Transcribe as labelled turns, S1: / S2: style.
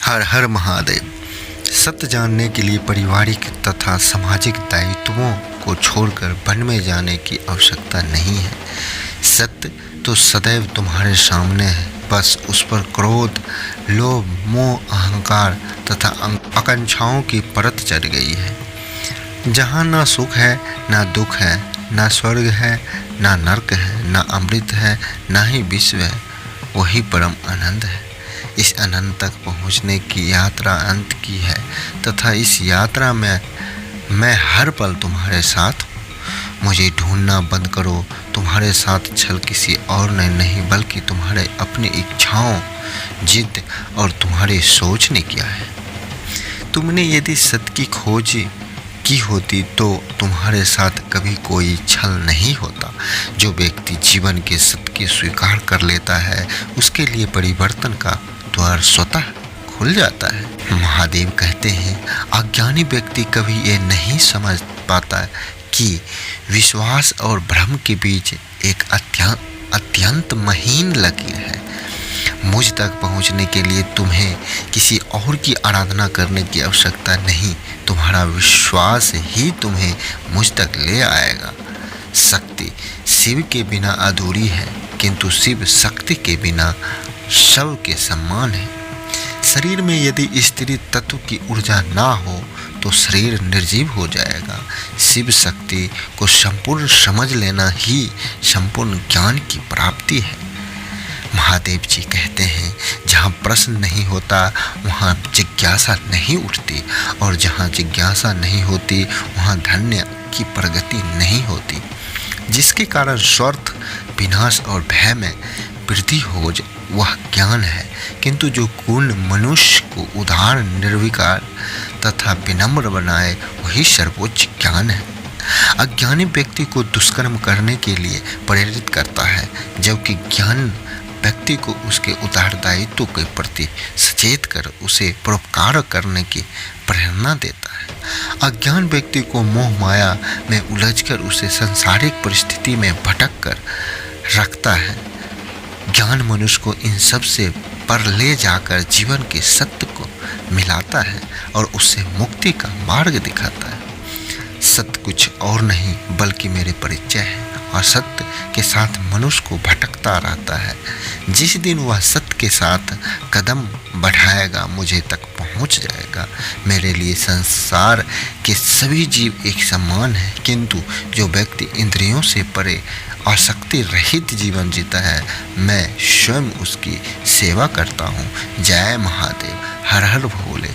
S1: हर हर महादेव। सत्य जानने के लिए पारिवारिक तथा सामाजिक दायित्वों को छोड़कर वन में जाने की आवश्यकता नहीं है। सत्य तो सदैव तुम्हारे सामने है, बस उस पर क्रोध, लोभ, मोह, अहंकार तथा आकांक्षाओं की परत चढ़ गई है। जहाँ ना सुख है, ना दुख है, ना स्वर्ग है, ना नरक है, ना अमृत है, ना ही विश्व है, वही परम आनंद है। इस आनंद तक पहुँचने की यात्रा अंत की है तथा इस यात्रा में मैं हर पल तुम्हारे साथ हूँ। मुझे ढूंढना बंद करो। तुम्हारे साथ छल किसी और ने नहीं बल्कि तुम्हारे अपनी इच्छाओं, जिद और तुम्हारे सोच ने किया है। तुमने यदि सत्य की खोज की होती तो तुम्हारे साथ कभी कोई छल नहीं होता। जो व्यक्ति जीवन के सत्य को स्वीकार कर लेता है उसके लिए परिवर्तन का द्वार स्वतः खुल जाता है। महादेव कहते हैं, अज्ञानी व्यक्ति कभी ये नहीं समझ पाता कि विश्वास और भ्रम के बीच एक अत्यंत महीन लकीर है। मुझ तक पहुंचने के लिए तुम्हें किसी और की आराधना करने की आवश्यकता नहीं। तुम्हारा विश्वास ही तुम्हें मुझ तक ले आएगा। शक्ति शिव के बिना अधूरी है, किंतु शिव शक्ति के बिना शव के समान है। शरीर में यदि स्त्री तत्व की ऊर्जा ना हो तो शरीर निर्जीव हो जाएगा। शिव शक्ति को संपूर्ण समझ लेना ही संपूर्ण ज्ञान की प्राप्ति है। महादेव जी कहते हैं, जहाँ प्रश्न नहीं होता वहाँ जिज्ञासा नहीं उठती, और जहाँ जिज्ञासा नहीं होती वहाँ धन्य की प्रगति नहीं होती। जिसके कारण स्वार्थ, विनाश और भय में वृद्धि हो वह ज्ञान है, किंतु जो पूर्ण मनुष्य को उदार, निर्विकार तथा विनम्र बनाए वही सर्वोच्च ज्ञान है। अज्ञानी व्यक्ति को दुष्कर्म करने के लिए प्रेरित करता है, जबकि ज्ञान व्यक्ति को उसके उत्तरदायित्व के प्रति सचेत कर उसे परोपकार करने की प्रेरणा देता है। अज्ञान व्यक्ति को मोह माया में उलझकर उसे सांसारिक परिस्थिति में भटक कर रखता है। ज्ञान मनुष्य को इन सब से पर ले जाकर जीवन के सत्य को मिलाता है और उससे मुक्ति का मार्ग दिखाता है। सत्य कुछ और नहीं बल्कि मेरे परिचय है, और सत्य के साथ मनुष्य को भटकता रहता है। जिस दिन वह सत्य के साथ कदम बढ़ाएगा मुझे तक पहुंच जाएगा। मेरे लिए संसार के सभी जीव एक समान है, किंतु जो व्यक्ति इंद्रियों से परे आसक्ति रहित जीवन जीता है मैं स्वयं उसकी सेवा करता हूँ। जय महादेव। हर हर भोले।